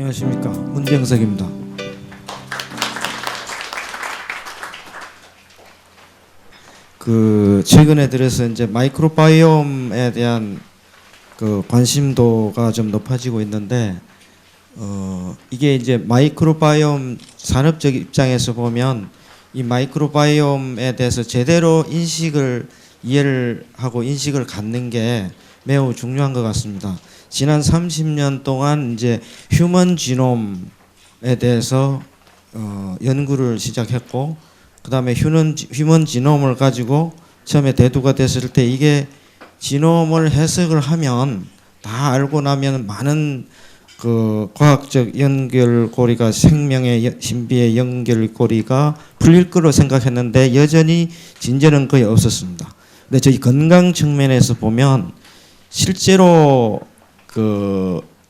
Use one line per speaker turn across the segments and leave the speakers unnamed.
안녕하십니까, 문병석입니다. 최근에 들어서 이제 마이크로바이옴에 대한 관심도가 좀 높아지고 있는데, 이게 이제 마이크로바이옴 산업적 입장에서 보면 이 마이크로바이옴에 대해서 제대로 이해를 하고 인식을 갖는 게 매우 중요한 것 같습니다. 지난 30년 동안 이제 휴먼 지놈에 대해서 연구를 시작했고, 그 다음에 휴먼 지놈을 가지고 처음에 대두가 됐을 때 이게 지놈을 해석을 하면 다 알고 나면 많은 과학적 연결고리가, 생명의 신비의 연결고리가 풀릴 거로 생각했는데 여전히 진전은 거의 없었습니다. 근데 저희 건강 측면에서 보면 실제로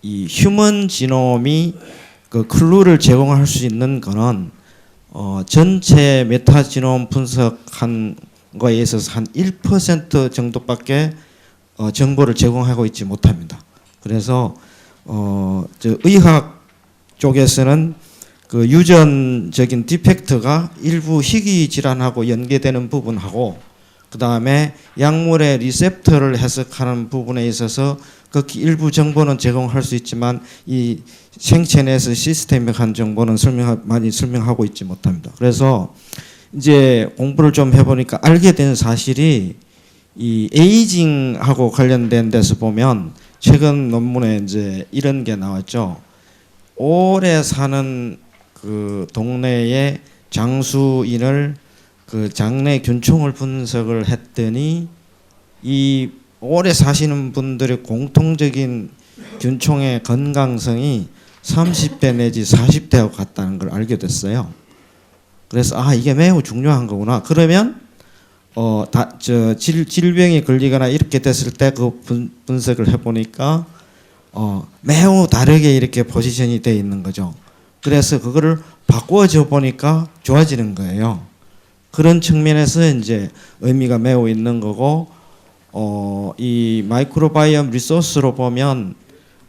이 휴먼 지놈이 클루를 제공할 수 있는 거는 전체 메타지놈 분석한 거에 있어서 한 1% 정도밖에 정보를 제공하고 있지 못합니다. 그래서 의학 쪽에서는 유전적인 디펙트가 일부 희귀 질환하고 연계되는 부분하고, 그 다음에 약물의 리셉터를 해석하는 부분에 있어서 극히 일부 정보는 제공할 수 있지만 이 생체 내에서 시스템적한 정보는 많이 설명하고 있지 못합니다. 그래서 이제 공부를 좀 해보니까 알게 된 사실이, 이 에이징하고 관련된 데서 보면 최근 논문에 이제 이런 게 나왔죠. 오래 사는 동네의 장수인을 장내 균총을 분석을 했더니 이 오래 사시는 분들의 공통적인 균총의 건강성이 30대 내지 40대하고 같다는 걸 알게 됐어요. 그래서 이게 매우 중요한 거구나. 그러면 질병이 걸리거나 이렇게 됐을 때 분석을 해보니까 매우 다르게 이렇게 포지션이 되어 있는 거죠. 그래서 그거를 바꿔줘 보니까 좋아지는 거예요. 그런 측면에서 이제 의미가 매우 있는 거고, 이 마이크로바이옴 리소스로 보면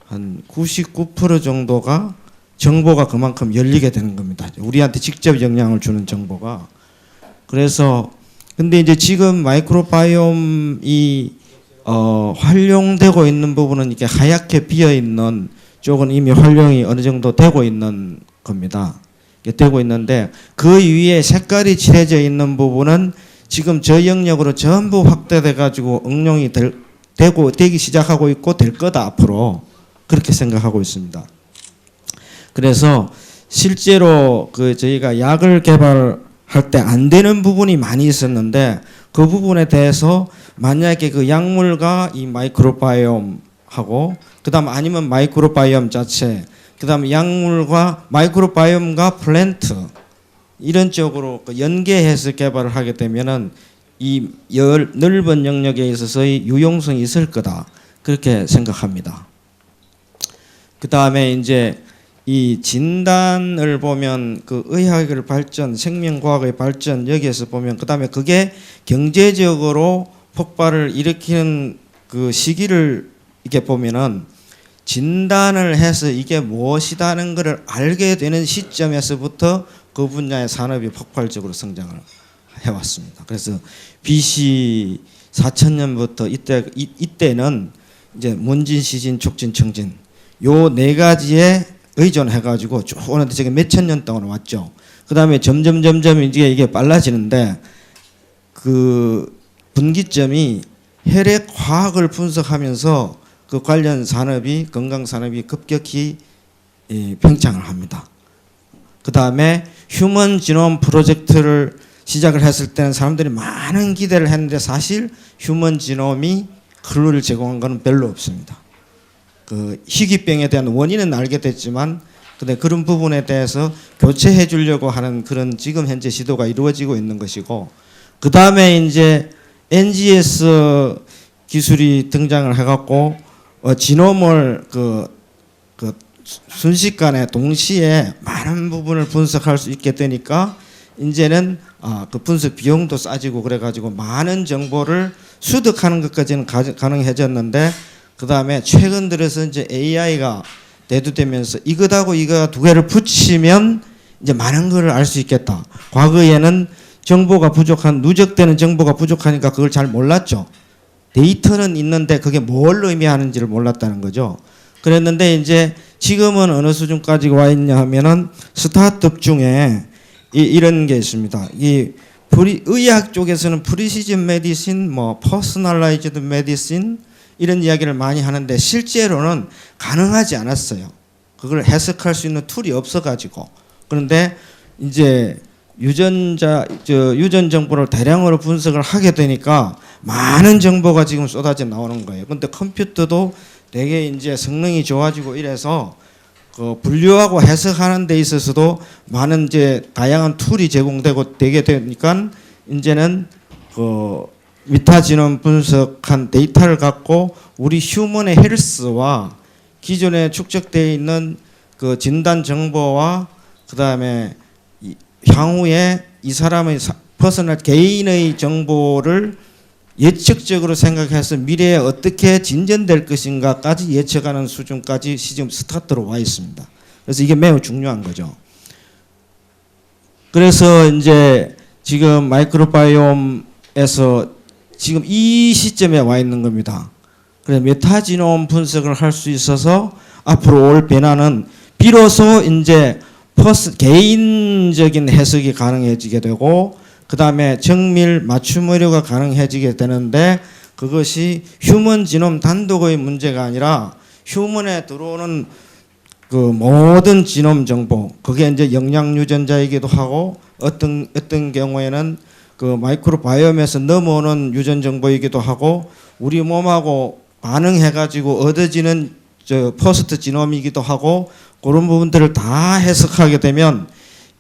한 99% 정도가 정보가 그만큼 열리게 되는 겁니다. 우리한테 직접 영향을 주는 정보가. 그래서 근데 이제 지금 마이크로바이옴이 활용되고 있는 부분은 이렇게 하얗게 비어 있는 쪽은 이미 활용이 어느 정도 되고 있는 겁니다. 되고 있는데 그 위에 색깔이 칠해져 있는 부분은 지금 저 영역으로 전부 확대돼 가지고 응용이 되기 시작하고 있고 될 거다 앞으로, 그렇게 생각하고 있습니다. 그래서 실제로 저희가 약을 개발할 때 안 되는 부분이 많이 있었는데 그 부분에 대해서 만약에 그 약물과 이 마이크로바이옴하고 그다음 아니면 마이크로바이옴 자체, 그다음 약물과 마이크로바이옴과 플랜트 이런 쪽으로 연계해서 개발을 하게 되면은 이 넓은 영역에 있어서의 유용성이 있을 거다, 그렇게 생각합니다. 그다음에 이제 이 진단을 보면 의학의 발전, 생명과학의 발전 여기에서 보면 그다음에 그게 경제적으로 폭발을 일으키는 시기를 이렇게 보면은 진단을 해서 이게 무엇이다는 것을 알게 되는 시점에서부터 그 분야의 산업이 폭발적으로 성장을 해왔습니다. 그래서 BC 4000년부터 이때는 이제 문진, 시진, 촉진, 청진 요 네 가지에 의존해가지고 쭉 오는데 저게 몇천 년 동안 왔죠. 그 다음에 점점 이게 빨라지는데 분기점이 혈액 화학을 분석하면서 관련 산업이, 건강 산업이 급격히 팽창을 합니다. 그 다음에 휴먼 지놈 프로젝트를 시작을 했을 때는 사람들이 많은 기대를 했는데 사실 휴먼 지놈이 클루를 제공한 것은 별로 없습니다. 희귀병에 대한 원인은 알게 됐지만 근데 그런 부분에 대해서 교체해 주려고 하는 그런 지금 현재 시도가 이루어지고 있는 것이고, 그 다음에 이제 NGS 기술이 등장을 해갖고 지놈을 순식간에 동시에 많은 부분을 분석할 수 있게 되니까 이제는 분석 비용도 싸지고 그래가지고 많은 정보를 수득하는 것까지는 가능해졌는데, 그 다음에 최근 들어서 이제 AI가 대두되면서 이것하고 이거 두 개를 붙이면 이제 많은 걸 알 수 있겠다. 과거에는 정보가 부족한, 누적되는 정보가 부족하니까 그걸 잘 몰랐죠. 데이터는 있는데 그게 뭘 의미하는지를 몰랐다는 거죠. 그랬는데 이제 지금은 어느 수준까지 와 있냐 하면은 스타트업 중에 이런 게 있습니다. 의학 쪽에서는 프리시즌 메디신, 뭐 퍼스널라이즈드 메디신 이런 이야기를 많이 하는데 실제로는 가능하지 않았어요. 그걸 해석할 수 있는 툴이 없어가지고. 그런데 이제 유전 정보를 대량으로 분석을 하게 되니까 많은 정보가 지금 쏟아져 나오는 거예요. 근데 컴퓨터도 되게 이제 성능이 좋아지고 이래서 그 분류하고 해석하는 데 있어서도 많은 이제 다양한 툴이 제공되고 되게 되니까 이제는 그 미타지놈 분석한 데이터를 갖고 우리 휴먼의 헬스와 기존에 축적되어 있는 그 진단 정보와 그 다음에 향후에 이 사람의 퍼스널 개인의 정보를 예측적으로 생각해서 미래에 어떻게 진전될 것인가까지 예측하는 수준까지 지금 스타트로 와 있습니다. 그래서 이게 매우 중요한 거죠. 그래서 이제 지금 마이크로바이옴에서 지금 이 시점에 와 있는 겁니다. 그래서 메타지놈 분석을 할 수 있어서 앞으로 올 변화는 비로소 이제 개인적인 해석이 가능해지게 되고 그 다음에 정밀 맞춤 의료가 가능해지게 되는데 그것이 휴먼 지놈 단독의 문제가 아니라 휴먼에 들어오는 그 모든 지놈 정보 그게 이제 영양 유전자이기도 하고 어떤 경우에는 그 마이크로바이옴에서 넘어오는 유전 정보이기도 하고 우리 몸하고 반응해가지고 얻어지는 포스트 지놈이기도 하고 그런 부분들을 다 해석하게 되면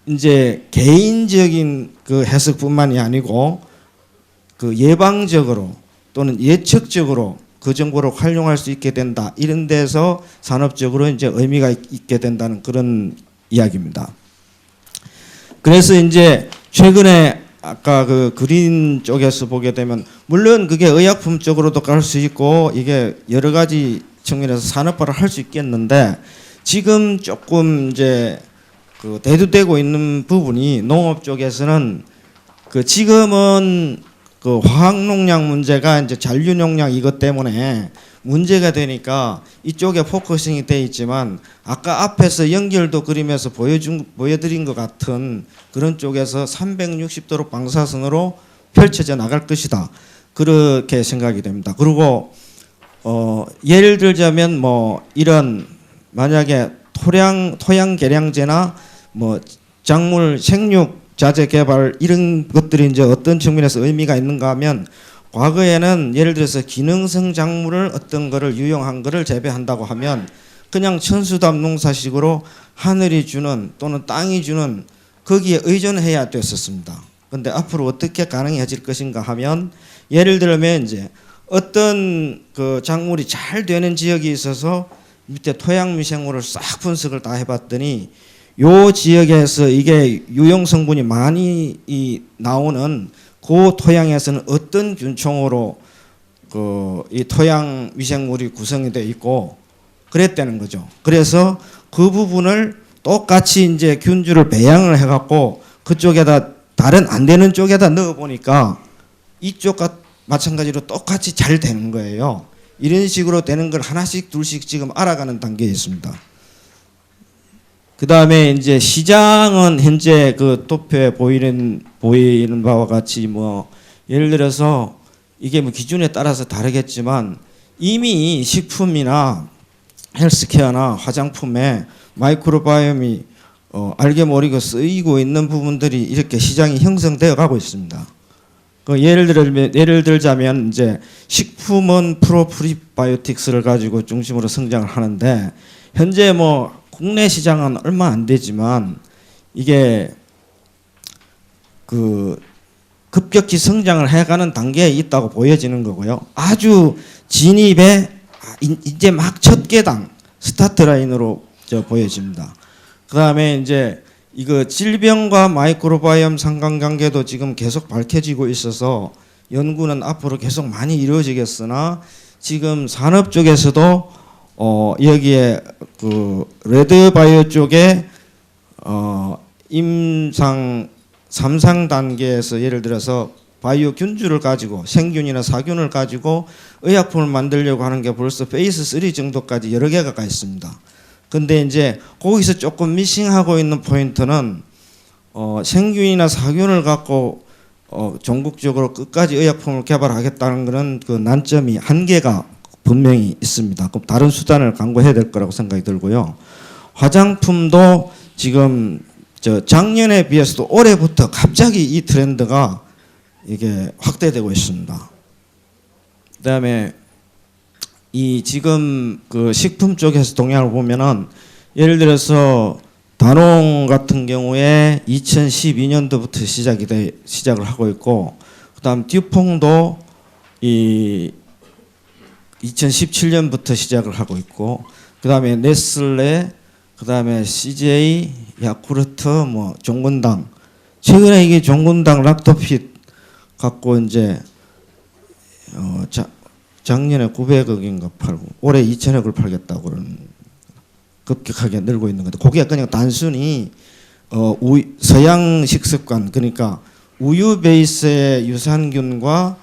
이제 개인적인 그 해석뿐만이 아니고 그 예방적으로 또는 예측적으로 그 정보를 활용할 수 있게 된다. 이런 데서 산업적으로 이제 의미가 있게 된다는 그런 이야기입니다. 그래서 이제 최근에 아까 그 그린 쪽에서 보게 되면 물론 그게 의약품 쪽으로도 갈 수 있고 이게 여러 가지 측면에서 산업화를 할 수 있겠는데 지금 조금 이제 그 대두되고 있는 부분이 농업 쪽에서는 그 지금은 그 화학농약 문제가 이제 잔류농약 이것 때문에 문제가 되니까 이쪽에 포커싱이 돼 있지만 아까 앞에서 연결도 그림에서 보여드린 것 같은 그런 쪽에서 360도로 방사선으로 펼쳐져 나갈 것이다. 그렇게 생각이 됩니다. 그리고 예를 들자면 뭐 이런 만약에 토양 개량제나 뭐 작물 생육 자재 개발 이런 것들이 이제 어떤 측면에서 의미가 있는가 하면 과거에는 예를 들어서 기능성 작물을 어떤 거를 유용한 거를 재배한다고 하면 그냥 천수답 농사식으로 하늘이 주는 또는 땅이 주는 거기에 의존해야 됐었습니다. 그런데 앞으로 어떻게 가능해질 것인가 하면 예를 들면 이제 어떤 그 작물이 잘 되는 지역이 있어서 밑에 토양 미생물을 싹 분석을 다 해봤더니 요 지역에서 이게 유용 성분이 많이 나오는 그 토양에서는 어떤 균총으로 그 이 토양 미생물이 구성이 되어 있고 그랬다는 거죠. 그래서 그 부분을 똑같이 이제 균주를 배양을 해갖고 그쪽에다 다른 안 되는 쪽에다 넣어 보니까 이쪽과 마찬가지로 똑같이 잘 되는 거예요. 이런 식으로 되는 걸 하나씩 둘씩 지금 알아가는 단계에 있습니다. 그 다음에 이제 시장은 현재 그 도표에 보이는 바와 같이 뭐 예를 들어서 이게 뭐 기준에 따라서 다르겠지만 이미 식품이나 헬스케어나 화장품에 마이크로바이옴이 알게 모르게 쓰이고 있는 부분들이 이렇게 시장이 형성되어 가고 있습니다. 그 예를 들자면 이제 식품은 프로프리바이오틱스를 가지고 중심으로 성장을 하는데 현재 뭐 국내 시장은 얼마 안 되지만 이게 그 급격히 성장을 해가는 단계에 있다고 보여지는 거고요. 아주 진입에 이제 막 첫 계단 스타트 라인으로 보여집니다. 그 다음에 이제 이거 질병과 마이크로바이옴 상관관계도 지금 계속 밝혀지고 있어서 연구는 앞으로 계속 많이 이루어지겠으나 지금 산업 쪽에서도 여기에 그 레드바이오 쪽에 임상 3상 단계에서 예를 들어서 바이오 균주를 가지고 생균이나 사균을 가지고 의약품을 만들려고 하는 게 벌써 페이스 3 정도까지 여러 개가 가 있습니다. 근데 이제 거기서 조금 미싱하고 있는 포인트는 생균이나 사균을 갖고 전국적으로 끝까지 의약품을 개발하겠다는 그런 그 난점이 한계가 분명히 있습니다. 그럼 다른 수단을 강구해야 될 거라고 생각이 들고요. 화장품도 지금 작년에 비해서도 올해부터 갑자기 이 트렌드가 이게 확대되고 있습니다. 그다음에 이 지금 그 식품 쪽에서 동향을 보면은 예를 들어서 다농 같은 경우에 2012년도부터 시작을 하고 있고, 그다음 듀퐁도 이 2017년부터 시작을 하고 있고, 그다음에 네슬레, 그다음에 CJ, 야쿠르트, 뭐 종근당, 최근에 이게 종근당 락토핏 갖고 이제 작년에 900억인가 팔고 올해 2천억을 팔겠다고 그런 급격하게 늘고 있는 건데, 그게 그냥 단순히 서양 식습관, 그러니까 우유 베이스의 유산균과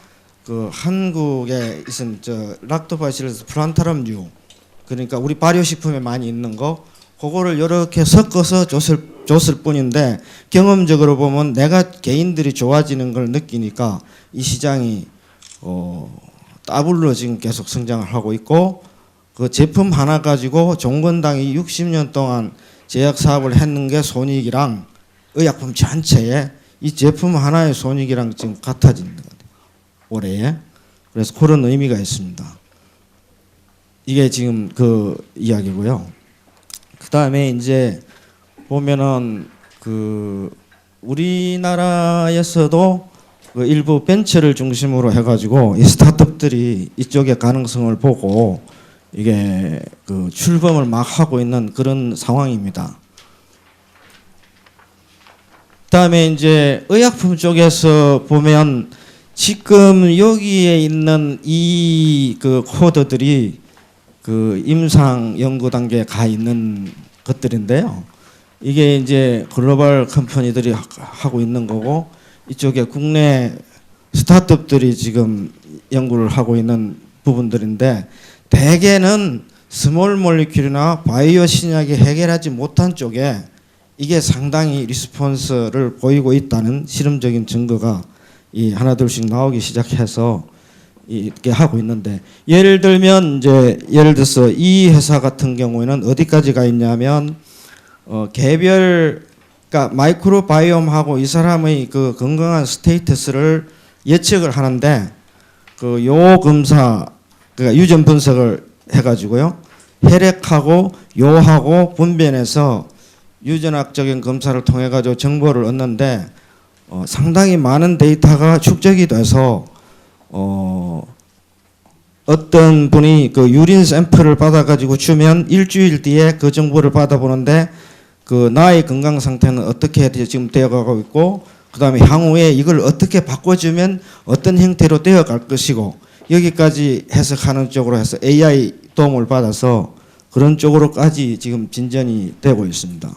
그 한국에 있은 락토바실러스 플란타럼류, 그러니까 우리 발효식품에 많이 있는 거, 그거를 이렇게 섞어서 줬을 뿐인데, 경험적으로 보면 내가 개인들이 좋아지는 걸 느끼니까 이 시장이 더블로 지금 계속 성장을 하고 있고, 그 제품 하나 가지고 종건당이 60년 동안 제약 사업을 했는 게 손익이랑 의약품 전체에 이 제품 하나의 손익이랑 지금 같아지는 거예요, 올해에. 그래서 그런 의미가 있습니다. 이게 지금 그 이야기고요. 그 다음에 이제 보면은 그 우리나라에서도 그 일부 벤처를 중심으로 해가지고 이 스타트업들이 이쪽의 가능성을 보고 이게 그 출범을 막 하고 있는 그런 상황입니다. 그다음에 이제 의약품 쪽에서 보면 지금 여기에 있는 이 그 코드들이 그 임상 연구 단계에 가 있는 것들인데요. 이게 이제 글로벌 컴퍼니들이 하고 있는 거고, 이쪽에 국내 스타트업들이 지금 연구를 하고 있는 부분들인데, 대개는 스몰 몰리큘이나 바이오 신약이 해결하지 못한 쪽에 이게 상당히 리스폰스를 보이고 있다는 실험적인 증거가 이 하나둘씩 나오기 시작해서 이렇게 하고 있는데, 예를 들어서 이 회사 같은 경우에는 어디까지 가 있냐면 개별, 그러니까 마이크로바이옴하고 이 사람의 그 건강한 스테이터스를 예측을 하는데, 그 요 검사, 그러니까 유전 분석을 해가지고요, 혈액하고 요하고 분변에서 유전학적인 검사를 통해 가지고 정보를 얻는데, 상당히 많은 데이터가 축적이 돼서 어떤 분이 그 유린 샘플을 받아가지고 주면 일주일 뒤에 그 정보를 받아보는데, 그 나의 건강 상태는 어떻게 지금 되어가고 있고, 그 다음에 향후에 이걸 어떻게 바꿔주면 어떤 형태로 되어갈 것이고, 여기까지 해석하는 쪽으로 해서 AI 도움을 받아서 그런 쪽으로까지 지금 진전이 되고 있습니다.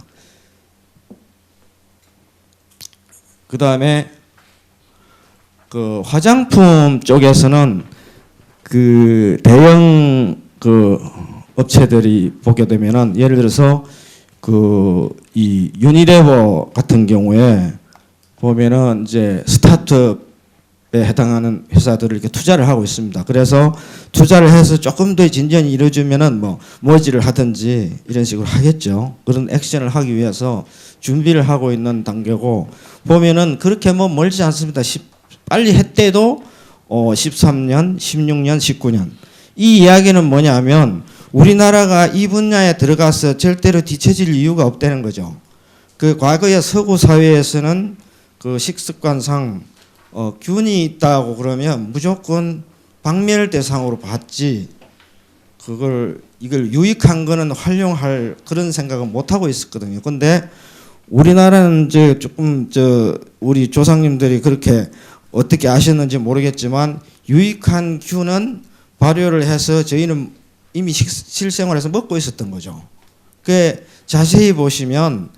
그 다음에 그 화장품 쪽에서는 그 대형 그 업체들이 보게 되면은, 예를 들어서 그 이 유니레버 같은 경우에 보면은 이제 스타트업에 해당하는 회사들을 이렇게 투자를 하고 있습니다. 그래서 투자를 해서 조금 더 진전이 이루어지면은 뭐 머지를 하든지 이런 식으로 하겠죠. 그런 액션을 하기 위해서 준비를 하고 있는 단계고, 보면은 그렇게 뭐 멀지 않습니다. 빨리 했대도 13년, 16년, 19년. 이 이야기는 뭐냐면 우리나라가 이 분야에 들어가서 절대로 뒤처질 이유가 없다는 거죠. 그 과거의 서구 사회에서는 그 식습관상 균이 있다고 그러면 무조건 박멸 대상으로 봤지, 이걸 유익한 거는 활용할 그런 생각은 못 하고 있었거든요. 근데 우리나라는 이제 조금 우리 조상님들이 그렇게 어떻게 아셨는지 모르겠지만, 유익한 균은 발효를 해서 저희는 이미 실생활에서 먹고 있었던 거죠. 그 자세히 보시면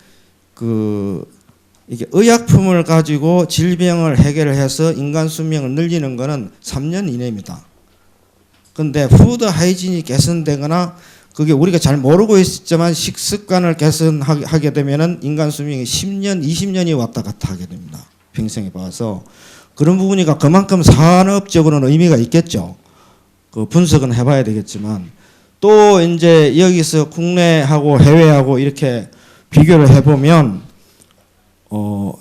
이게 의약품을 가지고 질병을 해결해서 인간 수명을 늘리는 거는 3년 이내입니다. 근데 푸드 하이진이 개선되거나 그게 우리가 잘 모르고 있었지만 식습관을 개선하게 되면은 인간 수명이 10년, 20년이 왔다 갔다 하게 됩니다. 평생에 봐서 그런 부분이가 그만큼 산업적으로는 의미가 있겠죠. 그 분석은 해봐야 되겠지만 또 이제 여기서 국내하고 해외하고 이렇게 비교를 해보면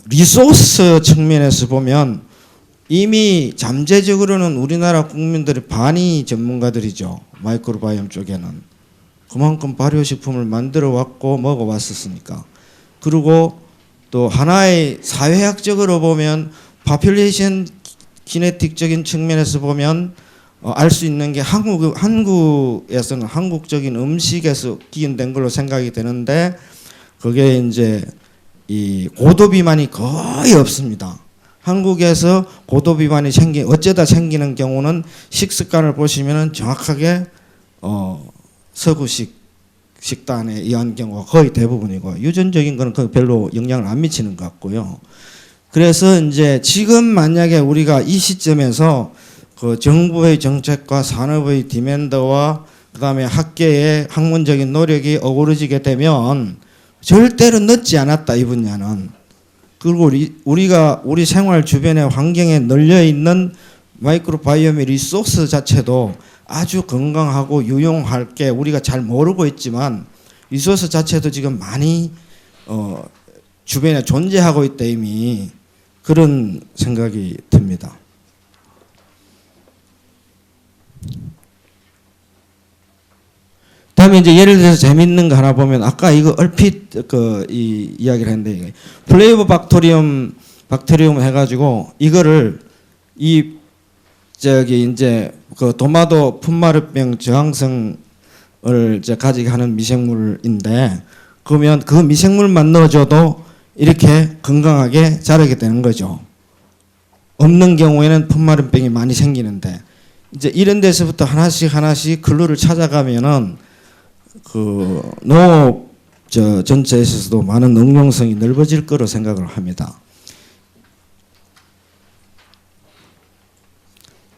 리소스 측면에서 보면 이미 잠재적으로는 우리나라 국민들이 반이 전문가들이죠. 마이크로바이옴 쪽에는. 그만큼 발효식품을 만들어 왔고 먹어 왔었으니까. 그리고 또 하나의 사회학적으로 보면 파퓰레이션 기네틱적인 측면에서 보면 알 수 있는 게 한국에서는 한국적인 음식에서 기인된 걸로 생각이 되는데 그게 이제 이 고도비만이 거의 없습니다. 한국에서 고도비만이 어쩌다 생기는 경우는 식습관을 보시면은 정확하게 서구식 식단에 의한 경우가 거의 대부분이고 유전적인 거는 별로 영향을 안 미치는 것 같고요. 그래서 이제 지금 만약에 우리가 이 시점에서 그 정부의 정책과 산업의 디맨드와 그다음에 학계의 학문적인 노력이 어우러지게 되면 절대로 늦지 않았다 이 분야는. 그리고 우리 생활 주변의 환경에 널려 있는 마이크로바이옴의 리소스 자체도 아주 건강하고 유용할 게 우리가 잘 모르고 있지만 리소스 자체도 지금 많이 주변에 존재하고 있다 이미 그런 생각이 듭니다. 다음에 이제 예를 들어서 재밌는 거 하나 보면 아까 이거 얼핏 이 이야기를 했는데 플레이버 박테리움 해가지고 이거를 이제 그 도마도 풋마르병 저항성을 이제 가지게 하는 미생물인데 그러면 그 미생물만 넣어줘도 이렇게 건강하게 자라게 되는 거죠. 없는 경우에는 풋마르병이 많이 생기는데 이제 이런 데서부터 하나씩 클루를 찾아가면은 그 농업 전체에 있어서도 많은 응용성이 넓어질 거로 생각을 합니다.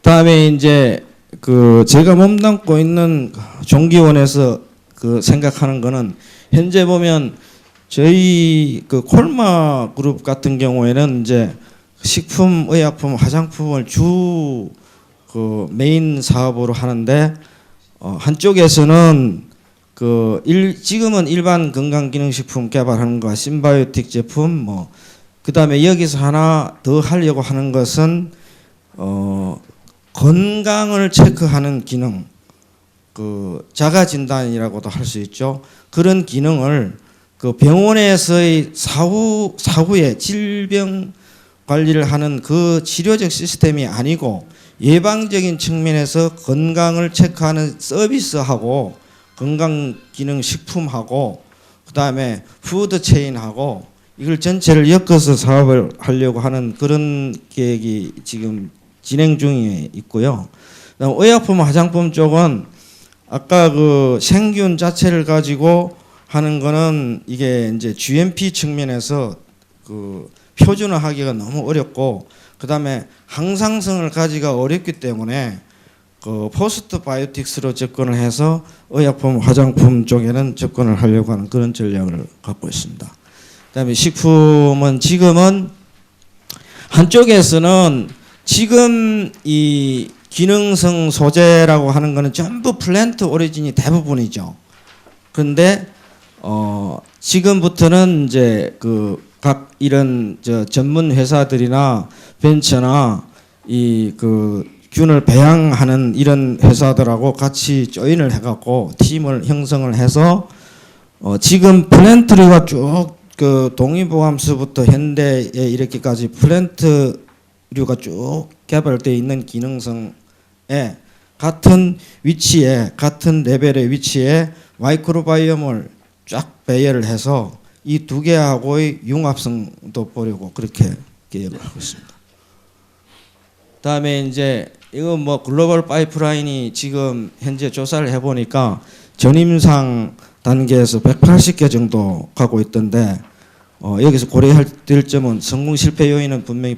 다음에 이제 그 제가 몸담고 있는 종기원에서 그 생각하는 거는 현재 보면 저희 그 콜마 그룹 같은 경우에는 이제 식품, 의약품, 화장품을 주 그 메인 사업으로 하는데 한쪽에서는 지금은 일반 건강기능식품 개발하는 거, 신바이오틱 제품 그다음에 여기서 하나 더 하려고 하는 것은 건강을 체크하는 기능, 그 자가 진단이라고도 할 수 있죠. 그런 기능을 그 병원에서의 사후에 질병 관리를 하는 그 치료적 시스템이 아니고 예방적인 측면에서 건강을 체크하는 서비스하고 건강기능식품하고 그다음에 푸드체인하고 이걸 전체를 엮어서 사업을 하려고 하는 그런 계획이 지금 진행 중에 있고요. 그다음 의약품, 화장품 쪽은 아까 그 생균 자체를 가지고 하는 거는 이게 이제 GMP 측면에서 그 표준화하기가 너무 어렵고 그다음에 항상성을 가지기가 어렵기 때문에 그 포스트 바이오틱스로 접근을 해서 의약품, 화장품 쪽에는 접근을 하려고 하는 그런 전략을 갖고 있습니다. 그다음에 식품은 지금은 한쪽에서는 지금 이 기능성 소재라고 하는 거는 전부 플랜트 오리진이 대부분이죠. 그런데 지금부터는 이제 각 이런 전문 회사들이나 벤처나 그 균을 배양하는 이런 회사들하고 같이 조인을 해갖고 팀을 형성을 해서 지금 플랜트류가 쭉 그 동의보감서부터 현대에 이렇게까지 플랜트류가 쭉 개발되어 있는 기능성에 같은 위치에 같은 레벨의 위치에 마이크로바이옴을 쫙 배열을 해서 이 두 개하고의 융합성도 보려고 그렇게 계획을 하고 있습니다. 다음에 이제 이거 뭐 글로벌 파이프라인이 지금 현재 조사를 해보니까 전임상 단계에서 180개 정도 가고 있던데 여기서 고려해야 될 점은 성공 실패 요인은 분명히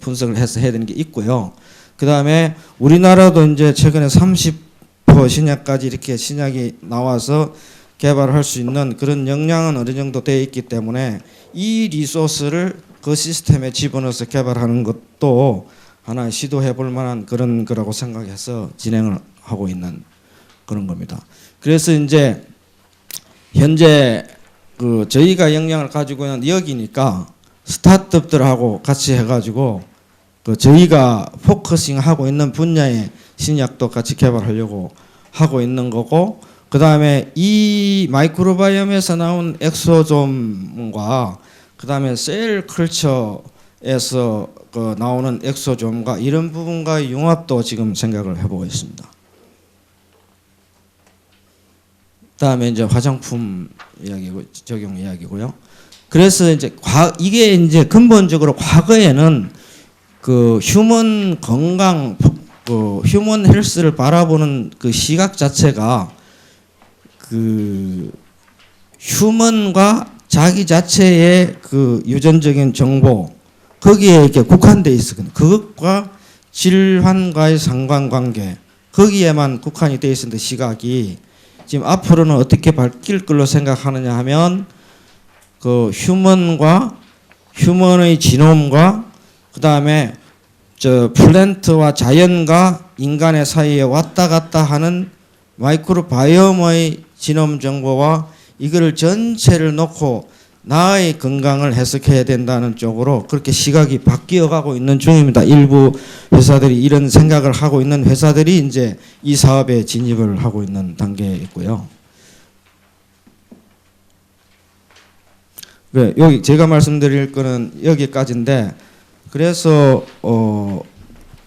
분석을 해서 해야 되는 게 있고요. 그 다음에 우리나라도 이제 최근에 30% 신약까지 이렇게 신약이 나와서 개발할 수 있는 그런 역량은 어느 정도 되어 있기 때문에 이 리소스를 그 시스템에 집어넣어서 개발하는 것도 하나 시도해 볼 만한 그런 거라고 생각해서 진행을 하고 있는 그런 겁니다. 그래서 이제 현재 그 저희가 역량을 가지고 있는 여기니까 스타트업들하고 같이 해가지고 그 저희가 포커싱 하고 있는 분야의 신약도 같이 개발하려고 하고 있는 거고, 그 다음에 이 마이크로바이옴에서 나온 엑소좀과 그 다음에 셀 컬처에서 그 나오는 엑소좀과 이런 부분과의 융합도 지금 생각을 해보고 있습니다. 그다음에 이제 화장품 이야기고 적용 이야기고요. 그래서 이제 이게 이제 근본적으로 과거에는 그 휴먼 건강, 그 휴먼 헬스를 바라보는 그 시각 자체가 그 휴먼과 자기 자체의 그 유전적인 정보 거기에 이렇게 국한돼 있었거든요. 그것과 질환과의 상관관계 거기에만 국한이 돼 있었는데 시각이 지금 앞으로는 어떻게 바뀔 걸로 생각하느냐 하면 그 휴먼의 지놈과 그 다음에 저 플랜트와 자연과 인간의 사이에 왔다 갔다 하는 마이크로바이옴의 지놈 정보와 이거를 전체를 놓고 나의 건강을 해석해야 된다는 쪽으로 그렇게 시각이 바뀌어가고 있는 중입니다. 일부 회사들이 이런 생각을 하고 있는 회사들이 이제 이 사업에 진입을 하고 있는 단계에 있고요. 네, 여기 제가 말씀드릴 거는 여기까지인데, 그래서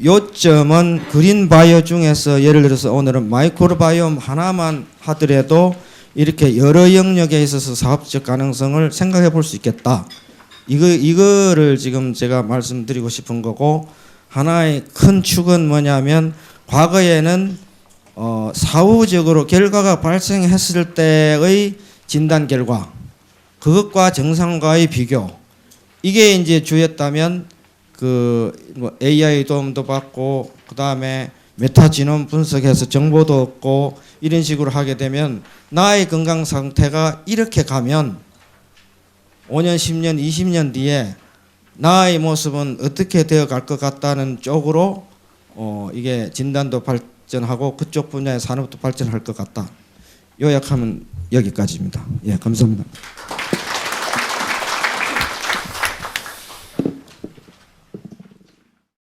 요점은 그린 바이오 중에서 예를 들어서 오늘은 마이크로바이옴 하나만 하더라도 이렇게 여러 영역에 있어서 사업적 가능성을 생각해 볼 수 있겠다. 이거를 지금 제가 말씀드리고 싶은 거고, 하나의 큰 축은 뭐냐면 과거에는 사후적으로 결과가 발생했을 때의 진단 결과, 그것과 정상과의 비교, 이게 이제 주였다면 뭐 AI 도움도 받고 그 다음에 메타지놈 분석해서 정보도 얻고 이런 식으로 하게 되면 나의 건강 상태가 이렇게 가면 5년, 10년, 20년 뒤에 나의 모습은 어떻게 되어 갈 것 같다는 쪽으로 이게 진단도 발전하고 그쪽 분야의 산업도 발전할 것 같다. 요약하면 여기까지입니다. 예, 감사합니다.